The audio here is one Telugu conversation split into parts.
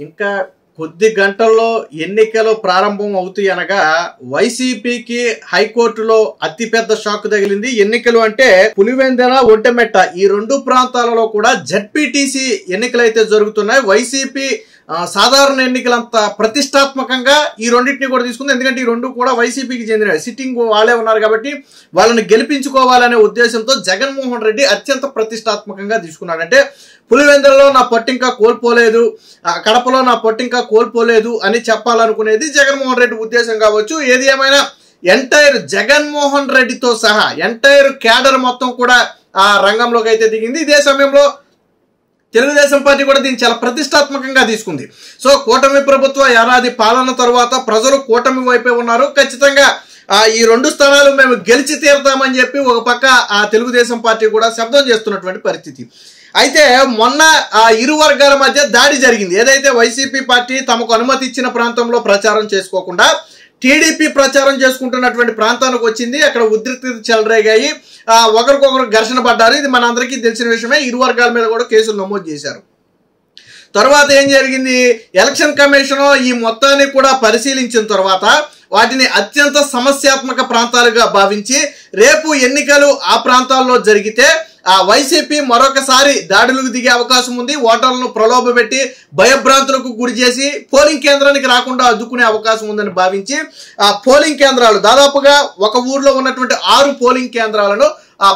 ఇంకా కొద్ది గంటల్లో ఎన్నికలు ప్రారంభం అవుతాయి అనగా వైసీపీకి హైకోర్టులో అతిపెద్ద షాక్ తగిలింది. ఎన్నికలు అంటే పులివెందుల, ఒంటెమెట్ట ఈ రెండు ప్రాంతాలలో కూడా జడ్పీటీసీ ఎన్నికలు అయితే జరుగుతున్నాయి. వైసీపీ సాధారణ ఎన్నికలంత ప్రతిష్టాత్మకంగా ఈ రెండింటిని కూడా తీసుకుంది. ఎందుకంటే ఈ రెండు కూడా వైసీపీకి చెందిన సిట్టింగ్ వాళ్ళే ఉన్నారు కాబట్టి వాళ్ళని గెలిపించుకోవాలనే ఉద్దేశంతో జగన్మోహన్ రెడ్డి అత్యంత ప్రతిష్టాత్మకంగా తీసుకున్నాడు. అంటే పులివెందులలో నా పట్టు ఇంకా కోల్పోలేదు, కడపలో నా పట్టు ఇంకా కోల్పోలేదు అని చెప్పాలనుకునేది జగన్మోహన్ రెడ్డి ఉద్దేశం కావచ్చు. ఏది ఏమైనా ఎంటైర్ జగన్మోహన్ రెడ్డితో సహా ఎంటైర్ క్యాడర్ మొత్తం కూడా ఆ రంగంలోకి అయితే దిగింది. ఇదే సమయంలో తెలుగుదేశం పార్టీ కూడా దీన్ని చాలా ప్రతిష్టాత్మకంగా తీసుకుంది. సో కూటమి ప్రభుత్వ ఏడాది పాలన తర్వాత ప్రజలు కూటమి వైపే ఉన్నారు. ఖచ్చితంగా ఈ రెండు స్థానాలు మేము గెలిచి తీరుతామని చెప్పి ఒక పక్క ఆ తెలుగుదేశం పార్టీ కూడా శబ్దం చేస్తున్నటువంటి పరిస్థితి. అయితే మొన్న ఇరు వర్గాల మధ్య దాడి జరిగింది. ఏదైతే వైసీపీ పార్టీ తమకు అనుమతి ఇచ్చిన ప్రాంతంలో ప్రచారం చేసుకోకుండా టీడీపీ ప్రచారం చేసుకుంటున్నటువంటి ప్రాంతానికి వచ్చింది. అక్కడ ఉద్రిక్తత చెలరేగాయి, ఒకరికొకరు ఘర్షణ పడ్డారు. ఇది మన అందరికీ తెలిసిన విషయమే. ఇరు వర్గాల మీద కూడా కేసులు నమోదు చేశారు. తర్వాత ఏం జరిగింది, ఎలక్షన్ కమిషన్ ఈ మొత్తాన్ని కూడా పరిశీలించిన తర్వాత వాటిని అత్యంత సమస్యాత్మక ప్రాంతాలుగా భావించి రేపు ఎన్నికలు ఆ ప్రాంతాల్లో జరిగితే వైసీపీ మరొకసారి దాడులకు దిగే అవకాశం ఉంది. ఓటర్లను ప్రలోభపెట్టి భయభ్రాంతులకు గురి చేసి పోలింగ్ కేంద్రానికి రాకుండా అడ్డుకునే అవకాశం ఉందని భావించి పోలింగ్ కేంద్రాలు దాదాపుగా ఒక ఊర్లో ఉన్నటువంటి 6 పోలింగ్ కేంద్రాలను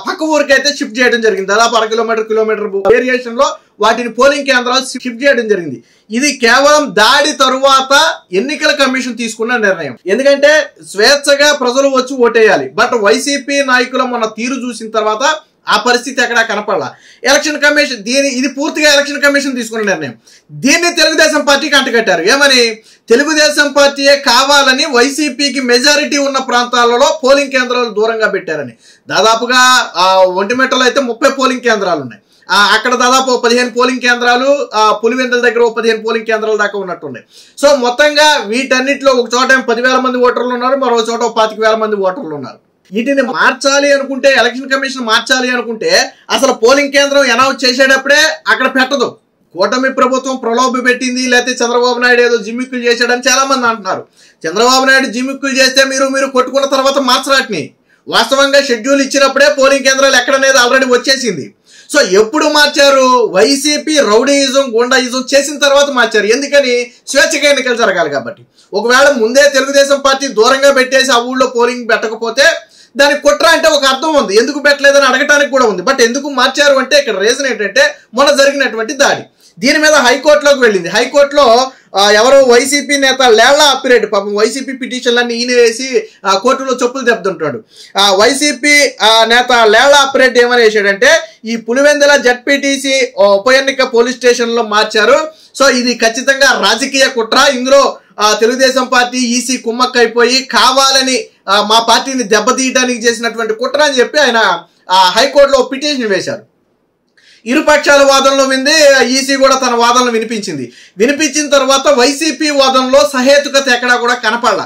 పక్క ఊరికైతే షిఫ్ట్ చేయడం జరిగింది. దాదాపు 1 కిలోమీటర్ వేరియేషన్ లో వాటిని పోలింగ్ కేంద్రాలు షిఫ్ట్ చేయడం జరిగింది. ఇది కేవలం దాడి తరువాత ఎన్నికల కమిషన్ తీసుకున్న నిర్ణయం. ఎందుకంటే స్వేచ్ఛగా ప్రజలు వచ్చి ఓటేయాలి. బట్ వైసీపీ నాయకుల మొన్న తీరు చూసిన తర్వాత ఆ పరిస్థితి ఎక్కడా కనపడాల. ఎలక్షన్ కమిషన్ ఇది పూర్తిగా ఎలక్షన్ కమిషన్ తీసుకున్న నిర్ణయం. దీన్ని తెలుగుదేశం పార్టీకి అంటగట్టారు. ఏమని, తెలుగుదేశం పార్టీయే కావాలని వైసీపీకి మెజారిటీ ఉన్న ప్రాంతాలలో పోలింగ్ కేంద్రాలు దూరంగా పెట్టారని. దాదాపుగా ఒంటిమిట్టలో అయితే 30 పోలింగ్ కేంద్రాలు ఉన్నాయి. అక్కడ దాదాపు 15 పోలింగ్ కేంద్రాలు, పులివెందుల దగ్గర 15 పోలింగ్ కేంద్రాల దాకా ఉన్నట్టున్నాయి. సో మొత్తంగా వీటన్నిటిలో ఒక చోట 10,000 మంది ఓటర్లు ఉన్నారు, మరో చోట 25,000 మంది ఓటర్లు ఉన్నారు. వీటిని మార్చాలి అనుకుంటే, ఎలక్షన్ కమిషన్ మార్చాలి అనుకుంటే అసలు పోలింగ్ కేంద్రం అనౌన్స్ చేసేటప్పుడే అక్కడ పెట్టదు. కూటమి ప్రభుత్వం ప్రలోభ పెట్టింది, లేకపోతే చంద్రబాబు నాయుడు ఏదో జిమ్మిక్కులు చేశాడని చాలా మంది అంటున్నారు. చంద్రబాబు నాయుడు జిమ్మిక్కులు చేస్తే మీరు కొట్టుకున్న తర్వాత మార్చరాటిని. వాస్తవంగా షెడ్యూల్ ఇచ్చినప్పుడే పోలింగ్ కేంద్రాలు ఎక్కడనేది ఆల్రెడీ వచ్చేసింది. సో ఎప్పుడు మార్చారు, వైసీపీ రౌడీయిజం, గుండాయిజం చేసిన తర్వాత మార్చారు. ఎందుకని, స్వేచ్ఛగా ఎన్నికలు జరగాలి కాబట్టి. ఒకవేళ ముందే తెలుగుదేశం పార్టీ దూరంగా పెట్టేసి ఆ ఊళ్ళో పోలింగ్ పెట్టకపోతే దానికి కుట్ర అంటే ఒక అర్థం ఉంది, ఎందుకు పెట్టలేదని అడగటానికి కూడా ఉంది. బట్ ఎందుకు మార్చారు అంటే ఇక్కడ రీజన్ ఏంటంటే మొన్న జరిగినటువంటి దాడి. దీని మీద హైకోర్టులోకి వెళ్ళింది. హైకోర్టులో ఎవరో వైసీపీ నేత లేళ్ల అప్పిరెడ్డి, పాపం వైసీపీ పిటిషన్లన్నీ ఈయన వేసి కోర్టులో చెప్పులు దెబ్బతుంటాడు. వైసీపీ నేత లేళ్ల అప్పిరెడ్డి ఏమని వేసాడంటే, ఈ పులివెందుల జడ్పీటీసీ ఉప ఎన్నిక పోలీస్ స్టేషన్ లో మార్చారు. సో ఇది ఖచ్చితంగా రాజకీయ కుట్ర, ఇందులో తెలుగుదేశం పార్టీ ఈసీ కుమ్మక్కైపోయి కావాలని మా పార్టీని దెబ్బతీయడానికి చేసినటువంటి కుట్ర అని చెప్పి ఆయన హైకోర్టులో పిటిషన్ వేశారు. ఇరుపక్షాల వాదనలో వింది, ఈసీ కూడా తన వాదనలు వినిపించిన తర్వాత వైసీపీ వాదనలో సహేతుకత ఎక్కడా కూడా కనపడాల.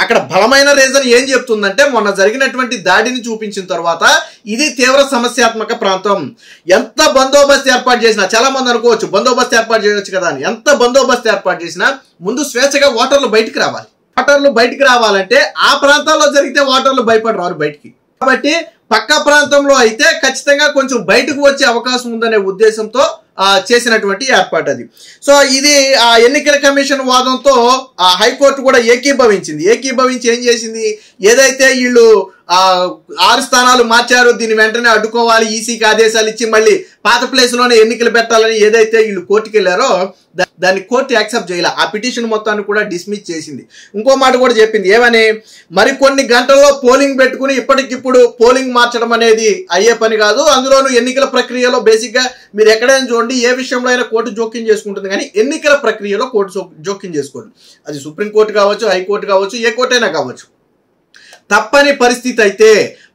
అక్కడ బలమైన రీజన్ ఏం చెప్తుందంటే, మొన్న జరిగినటువంటి దాడిని చూపించిన తర్వాత ఇది తీవ్ర సమస్యాత్మక ప్రాంతం, ఎంత బందోబస్తు ఏర్పాటు చేసినా, చాలా మంది అనుకోవచ్చు బందోబస్తు ఏర్పాటు చేయవచ్చు కదా అని. ఎంత బందోబస్తు ఏర్పాటు చేసినా ముందు స్వేచ్ఛగా ఓటర్లు బయటికి రావాలి. ఓటర్లు బయటికి రావాలంటే ఆ ప్రాంతాల్లో జరిగితే ఓటర్లు భయపడి రారు బయటికి. కాబట్టి పక్క ప్రాంతంలో అయితే ఖచ్చితంగా కొంచెం బయటకు వచ్చే అవకాశం ఉందనే ఉద్దేశంతో చేసినటువంటి ఏర్పాటు అది. సో ఇది ఎన్నికల కమిషన్ వాదంతో హైకోర్టు కూడా ఏకీభవించి ఏం చేసింది, ఏదైతే వీళ్ళు 6 స్థానాలు మార్చారు, దీన్ని వెంటనే అడ్డుకోవాలి, ఈసీకి ఆదేశాలు ఇచ్చి మళ్ళీ పాత ప్లేస్ లోనే ఎన్నికలు పెట్టాలని ఏదైతే వీళ్ళు కోర్టుకి వెళ్ళారో దాన్ని కోర్టు యాక్సెప్ట్ చేయాలి. ఆ పిటిషన్ మొత్తాన్ని కూడా డిస్మిస్ చేసింది. ఇంకో మాట కూడా చెప్పింది, ఏమని, మరికొన్ని గంటల్లో పోలింగ్ పెట్టుకుని ఇప్పటికిప్పుడు పోలింగ్ మార్చడం అనేది అయ్యే పని కాదు. అందులోనూ ఎన్నికల ప్రక్రియలో బేసిక్ గా మీరు ఎక్కడైనా చూడండి, ఏ విషయంలో అయినా కోర్టు జోక్యం చేసుకుంటుంది, కానీ ఎన్నికల ప్రక్రియలో కోర్టు జోక్యం చేసుకోండి. అది సుప్రీంకోర్టు కావచ్చు, హైకోర్టు కావచ్చు, ఏ కోర్టు అయినా కావచ్చు. తప్పని పరిస్థితి అయితే,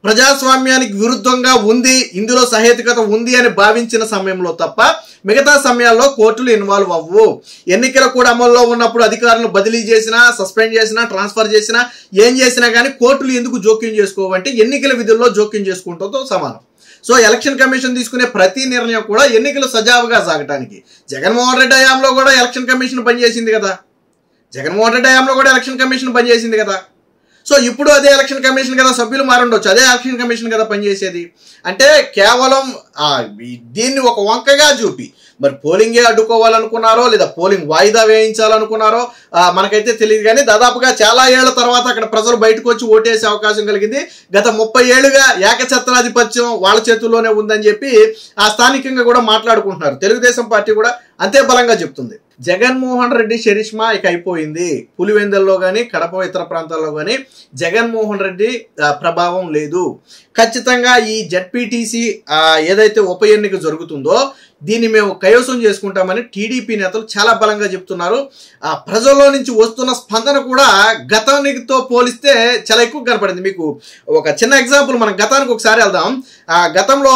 ప్రజాస్వామ్యానికి విరుద్ధంగా ఉంది, ఇందులో సహేతుకత ఉంది అని భావించిన సమయంలో తప్ప మిగతా సమయాల్లో కోర్టులు ఇన్వాల్వ్ అవ్వవు. ఎన్నికలు కూడా అమల్లో ఉన్నప్పుడు అధికారులను బదిలీ చేసినా, సస్పెండ్ చేసినా, ట్రాన్స్ఫర్ చేసినా, ఏం చేసినా కానీ కోర్టులు ఎందుకు జోక్యం చేసుకోవంటే ఎన్నికల విధుల్లో జోక్యం చేసుకుంటుందో సమానం. సో ఎలక్షన్ కమిషన్ తీసుకునే ప్రతి నిర్ణయం కూడా ఎన్నికలు సజావుగా సాగటానికి. జగన్మోహన్ రెడ్డి హయాంలో కూడా ఎలక్షన్ కమిషన్ పనిచేసింది కదా. సో ఇప్పుడు అదే ఎలక్షన్ కమిషన్ కదా, సభ్యులు మారుండొచ్చు, అదే ఎలక్షన్ కమిషన్ కదా పనిచేసేది. అంటే కేవలం దీన్ని ఒక వంకగా చూపి మరి పోలింగే అడ్డుకోవాలనుకున్నారో లేదా పోలింగ్ వాయిదా వేయించాలనుకున్నారో మనకైతే తెలియదు. కానీ దాదాపుగా చాలా ఏళ్ల తర్వాత అక్కడ ప్రజలు బయటకు వచ్చి ఓటేసే అవకాశం కలిగింది. గత 30 ఏళ్లుగా ఏకఛత్రాధిపత్యం వాళ్ళ చేతుల్లోనే ఉందని చెప్పి స్థానికంగా కూడా మాట్లాడుకుంటున్నారు. తెలుగుదేశం పార్టీ కూడా అంతే బలంగా చెప్తుంది. జగన్మోహన్ రెడ్డి చరిష్మా ఇక అయిపోయింది. పులివెందుల్లో కానీ కడప ఇతర ప్రాంతాల్లో కానీ జగన్మోహన్ రెడ్డి ప్రభావం లేదు. ఖచ్చితంగా ఈ జెడ్పీటీసీ ఏదైతే ఉప ఎన్నిక జరుగుతుందో దీన్ని మేము కైవసం చేసుకుంటామని టీడీపీ నేతలు చాలా బలంగా చెప్తున్నారు. ప్రజల్లో నుంచి వస్తున్న స్పందన కూడా గతానికితో పోలిస్తే చాలా ఎక్కువ కనపడింది. మీకు ఒక చిన్న ఎగ్జాంపుల్, మనం గతానికి ఒకసారి వెళ్దాం. గతంలో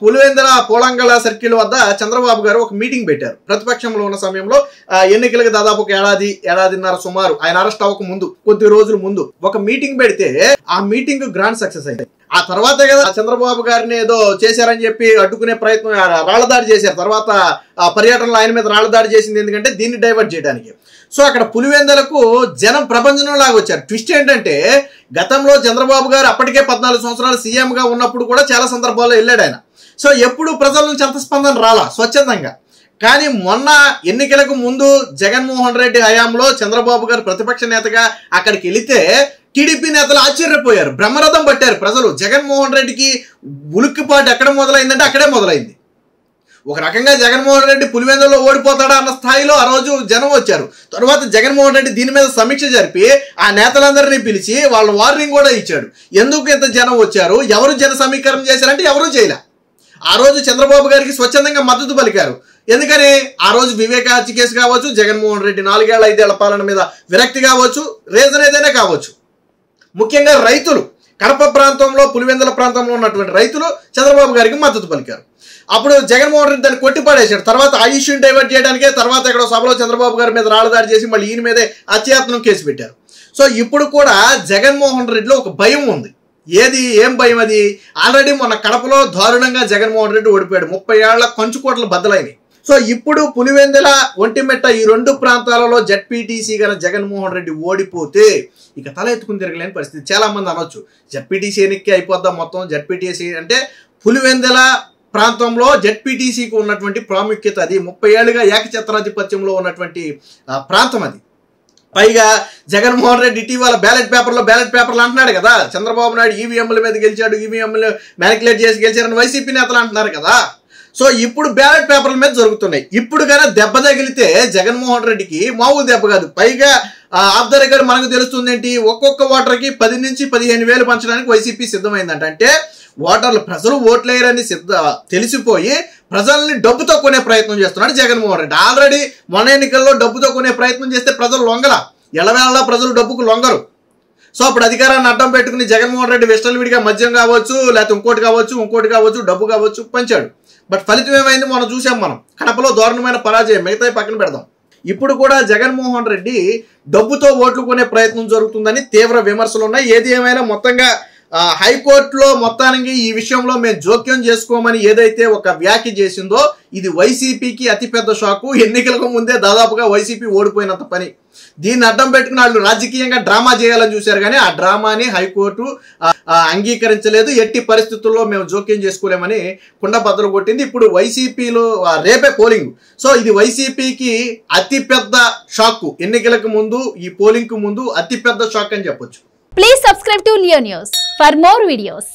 పులివెందుల పోలంగళ సర్కిల్ వద్ద చంద్రబాబు గారు ఒక మీటింగ్ పెట్టారు. ప్రతిపక్షంలో ఉన్న సమయంలో ఎన్నికలకు దాదాపు ఒక ఏడాదిన్నర సుమారు ఆయన అరెస్ట్ అవ్వక ముందు కొద్ది రోజుల ముందు ఒక మీటింగ్ పెడితే ఆ మీటింగ్ గ్రాండ్ సక్సెస్ అయింది. ఆ తర్వాతే కదా చంద్రబాబు గారిని ఏదో చేశారని చెప్పి అడ్డుకునే ప్రయత్నం, రాళ్లదాడి చేశారు. తర్వాత పర్యటనలో ఆయన మీద రాళ్లదాడి చేసింది ఎందుకంటే దీన్ని డైవర్ట్ చేయడానికి. సో అక్కడ పులివెందులకు జనం ప్రపంచం లాగా వచ్చారు. ట్విస్ట్ ఏంటంటే గతంలో చంద్రబాబు గారు అప్పటికే 14 సంవత్సరాలు సీఎంగా ఉన్నప్పుడు కూడా చాలా సందర్భాల్లో వెళ్ళాడు ఆయన. సో ఎప్పుడు ప్రజల నుంచి అంత స్పందన రాలా స్వచ్ఛందంగా. కానీ మొన్న ఎన్నికలకు ముందు జగన్మోహన్ రెడ్డి హయాంలో చంద్రబాబు గారు ప్రతిపక్ష నేతగా అక్కడికి వెళితే టీడీపీ నేతలు ఆశ్చర్యపోయారు, బ్రహ్మరథం పట్టారు ప్రజలు. జగన్మోహన్ రెడ్డికి ఉలిక్కిపాటు ఎక్కడ మొదలైందంటే అక్కడే మొదలైంది. ఒక రకంగా జగన్మోహన్ రెడ్డి పులివెందుల్లో ఓడిపోతాడా అన్న స్థాయిలో ఆ రోజు జనం వచ్చారు. తర్వాత జగన్మోహన్ రెడ్డి దీని మీద సమీక్ష జరిపి ఆ నేతలందరినీ పిలిచి వాళ్ళ వార్నింగ్ కూడా ఇచ్చాడు. ఎందుకు ఇంత జనం వచ్చారు, ఎవరు జన సమీకరణ చేశారంటే ఎవరూ చేయలే. ఆ రోజు చంద్రబాబు గారికి స్వచ్ఛందంగా మద్దతు పలికారు. ఎందుకని ఆ రోజు వివేక హత్య కేసు కావచ్చు, జగన్మోహన్ రెడ్డి 4 ఏళ్ల 5 ఏళ్ల పాలన మీద విరక్తి కావచ్చు, రీజన్ ఏదైనా కావచ్చు. ముఖ్యంగా రైతులు, కడప ప్రాంతంలో పులివెందుల ప్రాంతంలో ఉన్నటువంటి రైతులు చంద్రబాబు గారికి మద్దతు పలికారు. అప్పుడు జగన్మోహన్ రెడ్డి దాన్ని కొట్టిపడేశాడు. తర్వాత ఆ ఇష్యూని డైవర్ట్ చేయడానికే తర్వాత ఇక్కడ సభలో చంద్రబాబు గారి మీద రాళ్లదాడి చేసి మళ్ళీ ఈయన మీదే హత్యాయత్నం కేసు పెట్టారు. సో ఇప్పుడు కూడా జగన్మోహన్ రెడ్డిలో ఒక భయం ఉంది. ఏం భయం అది? ఆల్రెడీ మొన్న కడపలో దారుణంగా జగన్మోహన్ రెడ్డి ఓడిపోయాడు. 30 ఏళ్ల కంచుకోటలు బద్దలైనవి. సో ఇప్పుడు పులివెందుల, ఒంటిమిట్ట ఈ 2 ప్రాంతాలలో జెడ్పీటీసీ గారు జగన్మోహన్ రెడ్డి ఓడిపోతే ఇక తల ఎత్తుకుని తిరగలేని పరిస్థితి. చాలా మంది అనొచ్చు జెడ్పీటీసీ ఎన్నికే అయిపోద్దాం మొత్తం. జెడ్పీటీసీ అంటే పులివెందుల ప్రాంతంలో జెడ్పీటీసీకి ఉన్నటువంటి ప్రాముఖ్యత అది. 30 ఏళ్లుగా ఏకఛత్రాధిపత్యంలో ఉన్నటువంటి ప్రాంతం అది. పైగా జగన్మోహన్ రెడ్డి ఇటీవల బ్యాలెట్ పేపర్లు అంటున్నాడు కదా, చంద్రబాబు నాయుడు ఈవీఎంల మీద గెలిచాడు, ఈవీఎంలు మ్యానిపులేట్ చేసి గెలిచారని వైసీపీ నేతలు అంటున్నారు కదా. సో ఇప్పుడు బ్యాలెట్ పేపర్ల మీద జరుగుతున్నాయి. ఇప్పుడు కానీ దెబ్బ తగిలితే జగన్మోహన్ రెడ్డికి మామూలు దెబ్బ కాదు. పైగా ఆఫ్ ద రికార్డ్ మనకు తెలుస్తుంది ఏంటి, ఒక్కొక్క ఓటర్కి 10 నుంచి 15 వేలు పంచడానికి వైసీపీ సిద్ధమైందంట. అంటే ఓటర్లు, ప్రజలు ఓట్లేయరని తెలిసిపోయి ప్రజల్ని డబ్బుతో కొనే ప్రయత్నం చేస్తున్నాడు జగన్మోహన్ రెడ్డి. ఆల్రెడీ మొన్న ఎన్నికల్లో డబ్బుతో కొనే ప్రయత్నం చేస్తే ప్రజలు లొంగల, ఎలవేళ ప్రజలు డబ్బుకు లొంగరు. సో అప్పుడు అధికారాన్ని అడ్డం పెట్టుకుని జగన్మోహన్ రెడ్డి విడిగా మద్యం కావచ్చు, లేకపోతే ఇంకోటి కావచ్చు డబ్బు కావచ్చు పంచాడు. బట్ ఫలితం ఏమైంది మనం చూసాం. మనం కడపలో దారుణమైన పరాజయం, మిగతా పక్కన పెడదాం. ఇప్పుడు కూడా జగన్మోహన్ రెడ్డి డబ్బుతో ఓట్లు కొనే ప్రయత్నం జరుగుతుందని తీవ్ర విమర్శలు ఉన్నాయి. ఏది ఏమైనా మొత్తంగా హైకోర్టులో మొత్తానికి ఈ విషయంలో మేము జోక్యం చేసుకోమని ఏదైతే ఒక వ్యాఖ్య చేసిందో ఇది వైసీపీకి అతిపెద్ద షాకు. ఎన్నికలకు ముందే దాదాపుగా వైసీపీ ఓడిపోయినంత పని. దీన్ని అడ్డం పెట్టుకుని వాళ్ళు రాజకీయంగా డ్రామా చేయాలని చూశారు, కానీ ఆ డ్రామాని హైకోర్టు అంగీకరించలేదు. ఎట్టి పరిస్థితుల్లో మేము జోక్యం చేసుకోలేమని కుండబద్దలు కొట్టింది. ఇప్పుడు వైసీపీలో రేపే పోలింగ్. సో ఇది వైసీపీకి అతిపెద్ద షాక్. ఎన్నికలకు ముందు, ఈ పోలింగ్ కు ముందు అతిపెద్ద షాక్ అని చెప్పొచ్చు. Please subscribe to Leo News for more videos.